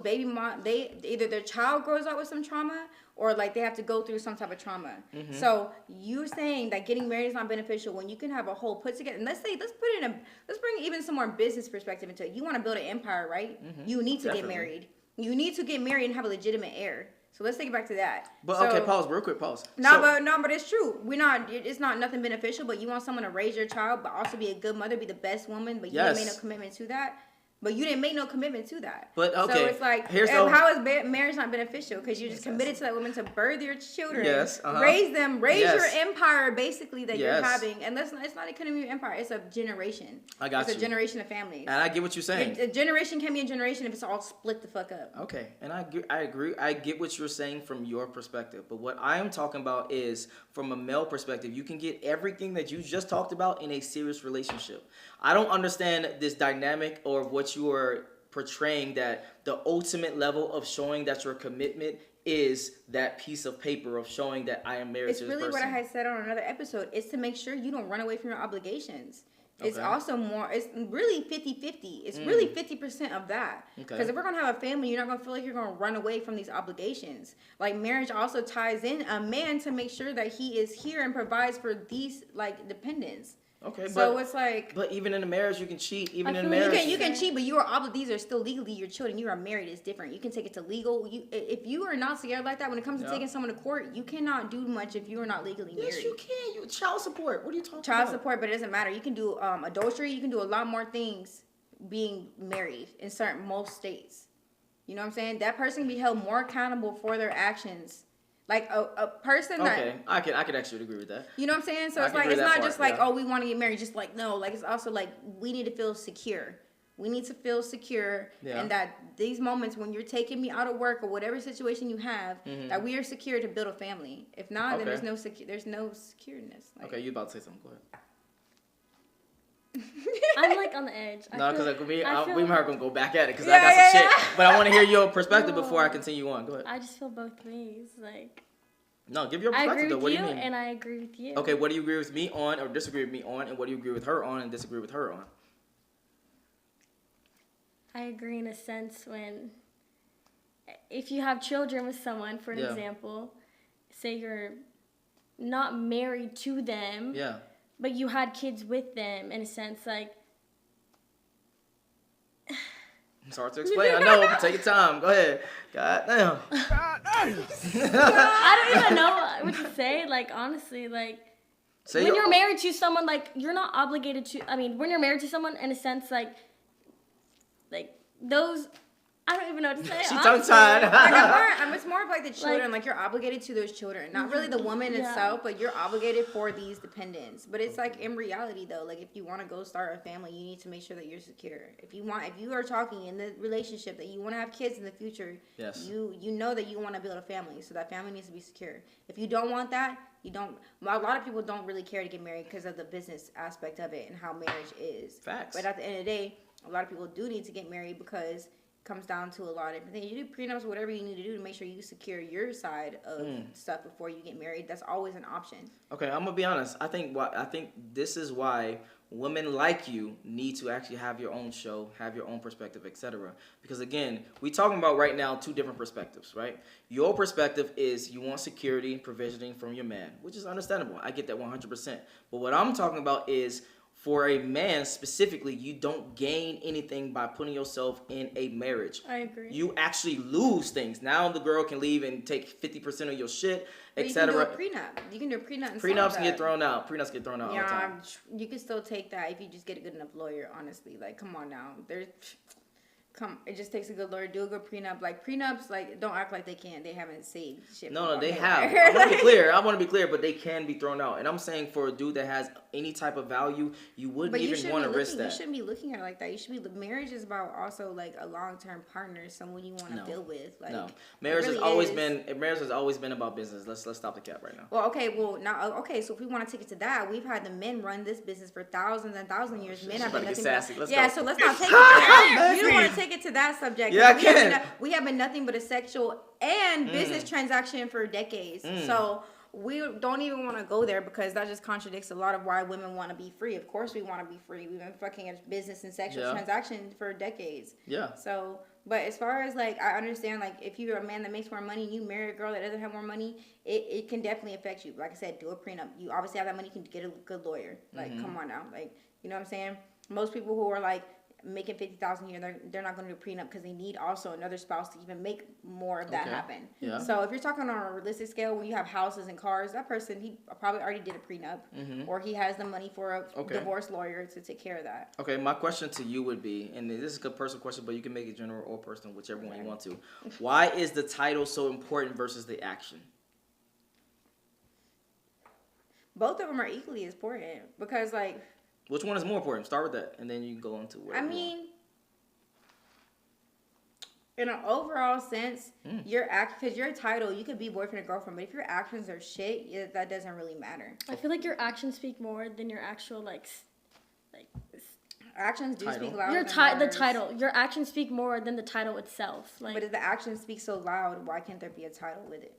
baby mom, either their child grows up with some trauma or like they have to go through some type of trauma. Mm-hmm. So you saying that getting married is not beneficial when you can have a whole put together. And let's bring even some more business perspective into it. You want to build an empire, right? Mm-hmm. You need to get married. You need to get married and have a legitimate heir. So let's take it back to that. But okay, pause, real quick, pause. But it's true. It's not nothing beneficial, but you want someone to raise your child, but also be a good mother, be the best woman, but you didn't make no commitment to that. But you didn't make no commitment to that. But okay, so it's like, how is marriage not beneficial? Because you just committed to that woman to birth your children, raise them, your empire basically that you're having. And it's not economy of empire; it's a generation. It's a generation of families. And I get what you're saying. A generation can be a generation if it's all split the fuck up. Okay, and I agree. I get what you're saying from your perspective. But what I am talking about is from a male perspective. You can get everything that you just talked about in a serious relationship. I don't understand this dynamic or what you are portraying, that the ultimate level of showing that your commitment is that piece of paper of showing that I am married to this person. It's really what I had said on another episode. It's to make sure you don't run away from your obligations. It's also more, it's really 50-50. It's really 50% of that. Because if we're going to have a family, you're not going to feel like you're going to run away from these obligations. Like marriage also ties in a man to make sure that he is here and provides for these like dependents. Okay, so it's like, but even in a marriage, you can cheat. Even in a marriage, you can cheat, but these are still legally your children. You are married; it's different. You can take it to legal. If you are not scared like that, when it comes to taking someone to court, you cannot do much if you are not legally married. Yes, you can. You child support. What are you talking about? Child support, but it doesn't matter. You can do adultery. You can do a lot more things being married in most states. You know what I'm saying? That person can be held more accountable for their actions. Like a person that... Okay, I could actually agree with that. You know what I'm saying? So it's like, it's not just like, oh, we want to get married. Just like, no. Like, it's also like, we need to feel secure. We need to feel secure. Yeah. And that these moments when you're taking me out of work or whatever situation you have, that we are secure to build a family. If not, then there's no secureness. Like, okay, you about to say something. Go ahead. I'm like on the edge. No, because like we are gonna go back at it because I got some shit. But I want to hear your perspective before I continue on. Go ahead. I just feel both ways. Like, no, give your perspective. What do you mean? And I agree with you. Okay, what do you agree with me on, or disagree with me on, and what do you agree with her on, and disagree with her on? I agree in a sense when, if you have children with someone, for an example, say you're not married to them. Yeah. But you had kids with them, in a sense, like... It's hard to explain. I know. Take your time. Go ahead. God damn. I don't even know what to say. Like, honestly, like... when you're married to someone, like, you're not obligated to... I mean, when you're married to someone, in a sense, like those... I don't even know what to say. She tongue-tied. It's more of like the children. Like, you're obligated to those children. Not really the woman itself, but you're obligated for these dependents. But it's like, in reality, though, like, if you want to go start a family, you need to make sure that you're secure. If you are talking in the relationship that you want to have kids in the future, you know that you want to build a family. So that family needs to be secure. If you don't want that, you don't. A lot of people don't really care to get married because of the business aspect of it and how marriage is. Facts. But at the end of the day, a lot of people do need to get married because... comes down to a lot of different things. You do prenups, whatever you need to do to make sure you secure your side of stuff before you get married. That's always an option. Okay, I'm gonna be honest. I think this is why women like you need to actually have your own show, have your own perspective, etc. Because again, we talking about right now two different perspectives, right? Your perspective is you want security and provisioning from your man, which is understandable. I get that 100%. But what I'm talking about is, for a man specifically, you don't gain anything by putting yourself in a marriage. I agree. You actually lose things. Now the girl can leave and take 50% of your shit, etc. You can do a prenup. Prenups can get thrown out. Prenups get thrown out all the time. You can still take that if you just get a good enough lawyer, honestly. Like, come on now. It just takes a good lawyer. Do a good prenup. Like, prenups, like, don't act like they haven't saved shit. No, they have. I want to be clear, but they can be thrown out. And I'm saying for a dude that has any type of value, you wouldn't even want to risk that. You shouldn't be looking at it like that. Marriage is about also, like, a long-term partner, someone you want to build with. Like, no. Marriage has always been about business. Let's stop the cap right now. So if we want to take it to that, we've had the men run this business for thousands and thousands of years. Men have been nothing but... So let's not take it to that. You don't want to take it to that subject. Yeah, I can. We have been nothing but a sexual and business transaction for decades. So we don't even want to go there because that just contradicts a lot of why women want to be free. Of course we want to be free. We've been fucking a business and sexual transactions for decades. Yeah. So, but as far as like, I understand like if you're a man that makes more money and you marry a girl that doesn't have more money, it can definitely affect you. Like I said, do a prenup. You obviously have that money, you can get a good lawyer. Like, come on now. Like, you know what I'm saying? Most people who are like making $50,000 a year, they're not going to do a prenup because they need also another spouse to even make more of that happen. Yeah. So if you're talking on a realistic scale, when you have houses and cars, that person, he probably already did a prenup, or he has the money for a divorce lawyer to take care of that. Okay, my question to you would be, and this is a personal question, but you can make it general or personal, whichever one you want to. Why is the title so important versus the action? Both of them are equally as important because, like... Which one is more important? Start with that, and then you can go into where. I mean, in an overall sense, because your title, you could be boyfriend or girlfriend, but if your actions are shit, that doesn't really matter. I feel like your actions speak more than your actual like actions do title. Speak louder. The title. Your actions speak more than the title itself. Like, but if the actions speak so loud, why can't there be a title with it?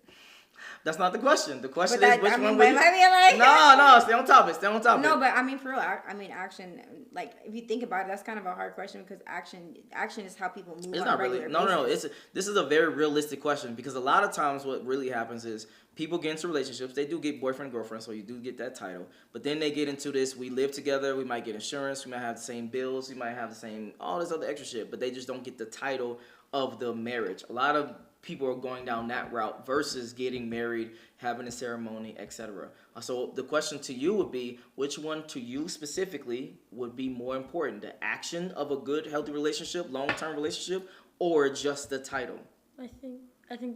That's not the question. The question is which one would you... Like... No, stay on topic. No, but I mean, for real, action, like, if you think about it, that's kind of a hard question because action is how people move. It's not really. No. This is a very realistic question because a lot of times what really happens is people get into relationships. They do get boyfriend, girlfriend, so you do get that title. But then they get into this, we live together, we might get insurance, we might have the same bills, we might have the same, all this other extra shit, but they just don't get the title of the marriage. A lot of people are going down that route versus getting married, having a ceremony, etc. So the question to you would be, which one to you specifically would be more important? The action of a good, healthy relationship, long-term relationship, or just the title? I think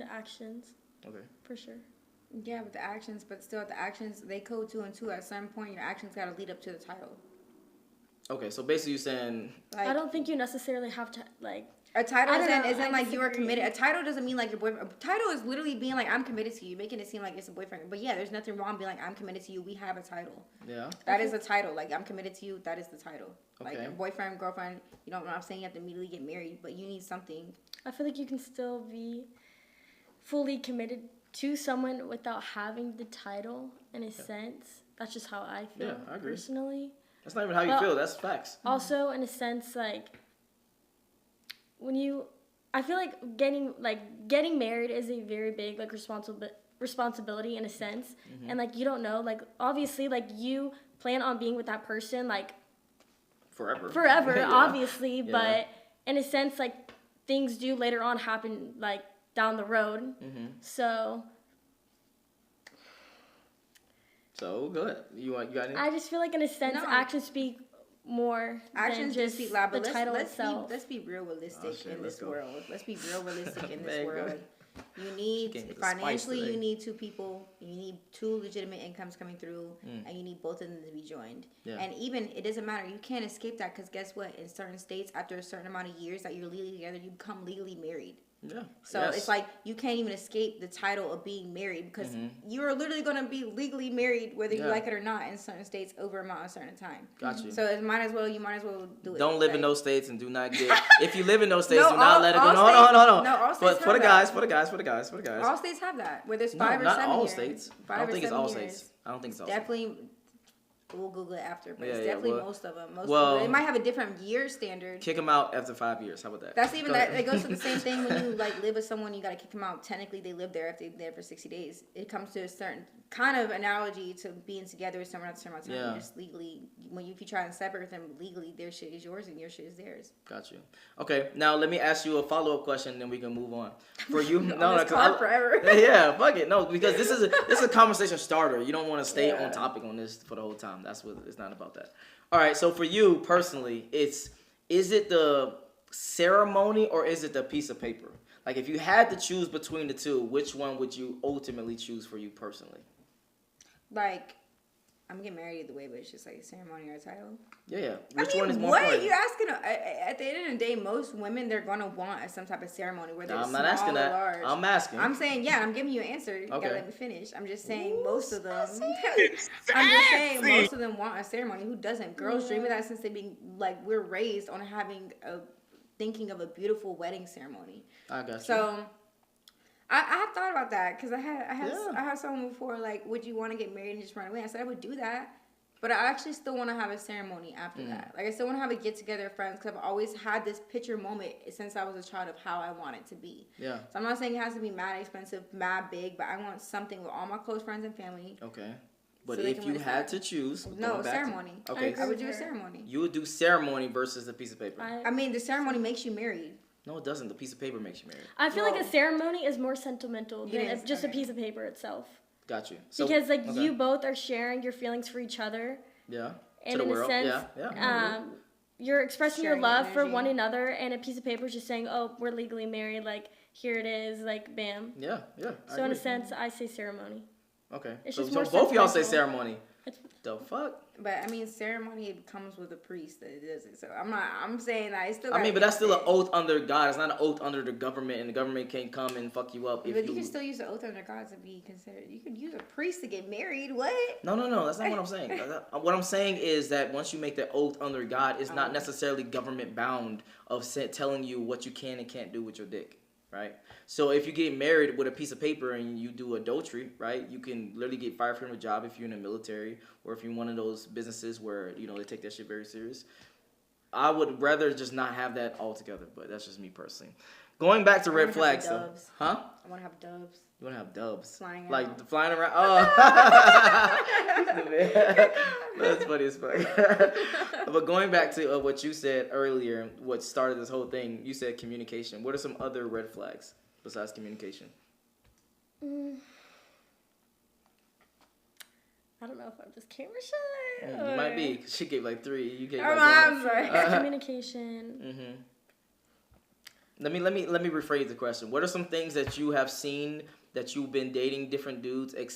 the actions. Okay. For sure. Yeah, with the actions, but still the actions, they code 2 and 2. At some point, your actions got to lead up to the title. Okay, so basically you're saying... Like, I don't think you necessarily have to, like... A title isn't like you are committed. A title doesn't mean like your boyfriend. A title is literally being like, I'm committed to you, making it seem like it's a boyfriend. But yeah, there's nothing wrong being like, I'm committed to you. We have a title. Yeah. That is a title. Like, I'm committed to you. That is the title. Okay. Like, boyfriend, girlfriend, I'm not saying you have to immediately get married, but you need something. I feel like you can still be fully committed to someone without having the title in a sense. That's just how I feel I agree. Personally. That's not even how you feel. That's facts. Also, in a sense, like... I feel like getting married is a very big like responsibility in a sense, and like you don't know, like obviously like you plan on being with that person like forever, yeah. Obviously, but in a sense like things do later on happen like down the road, so go ahead. You got anything? I just feel like in a sense actions speak more actions than just speak loud, but let's be real realistic in this world. Let's be real realistic in this world. You need financially, you need two people, you need two legitimate incomes coming through, and you need both of them to be joined. Yeah. And even it doesn't matter, you can't escape that because guess what? In certain states, after a certain amount of years that you're legally together, you become legally married. Yeah. So it's like you can't even escape the title of being married because you're literally going to be legally married whether you like it or not in certain states over a certain time. Got you. So you might as well do it. Don't live in those states and do not get. If you live in those states, do not let it go. No. No, all states for the guys. All states have that. Whether it's 5 or 7 years. Not all states. I don't think it's all states. Definitely. We'll Google it after, but it's definitely most of them. They might have a different year standard. Kick them out after 5 years. How about that? That's even that. It goes to the same thing when you like live with someone. You gotta kick them out. Technically, they live there if they're there for 60 days. It comes to a certain kind of analogy to being together with someone at a certain amount of time. Yeah. Just legally, if you try and separate them legally, their shit is yours and your shit is theirs. Got you. Okay, now let me ask you a follow-up question, and then we can move on. For you, forever. Yeah, fuck it. No, because this is a conversation starter. You don't want to stay on topic on this for the whole time. That's what it's not about that. All right, so for you personally, is it the ceremony or is it the piece of paper? Like if you had to choose between the two, which one would you ultimately choose for you personally? Like, I'm getting married either way, but it's just like a ceremony or a title. Yeah. Which one is more important? What? You're asking, at the end of the day, most women, they're going to want some type of ceremony, whether it's small or large. I'm asking. I'm saying, I'm giving you an answer. You gotta let me finish. I'm just saying most of them. I'm just saying most of them want a ceremony. Who doesn't? Girls dream of that since they've been, like, we're raised on thinking of a beautiful wedding ceremony. I got you. So, I have thought about that because I had someone before, like, would you want to get married and just run away? I said I would do that, but I actually still want to have a ceremony after that. Like, I still want to have a get together of friends because I've always had this picture moment since I was a child of how I want it to be. Yeah. So I'm not saying it has to be mad expensive, mad big, but I want something with all my close friends and family. Okay. But So if you had to choose, ceremony. Okay. I would do a ceremony. You would do ceremony versus a piece of paper. I mean, the ceremony makes you married. No, it doesn't. The piece of paper makes you married. I feel like a ceremony is more sentimental than just a okay. piece of paper itself. Got you. So, Because you both are sharing your feelings for each other. Yeah. And to the in world. a sense, you're expressing your Sharing love for energy. one another, and a piece of paper is just saying, "Oh, we're legally married. Like, here it is. Like, bam." Yeah. So in a sense, I say ceremony. Okay. It's So just more both of y'all say sentimental. ceremony. The fuck? But I mean, ceremony comes with a priest that does it. So I'm saying that it's still. I mean, but that's still an oath under God. It's not an oath under the government, and the government can't come and fuck you up. But you can still use the oath under God to be considered. You could use a priest to get married. What? No. That's not what I'm saying. What I'm saying is that once you make the oath under God, it's not necessarily government bound of telling you what you can and can't do with your dick, right? So if you get married with a piece of paper and you do adultery, right, you can literally get fired from a job if you're in the military or if you're in one of those businesses where, you know, they take that shit very serious. I would rather just not have that altogether, but that's just me personally. Going back to red flags, though. Huh? I want to have doves. You want to have doves? Flying like out. Flying around? Oh. That's funny as fuck. But going back to what you said earlier, what started this whole thing, you said communication. What are some other red flags besides communication? I don't know if I'm just camera shy. You might be. She gave like 3. You gave like I'm 1. sorry. Communication. Let me rephrase the question. What are some things that you have seen that you've been dating different dudes,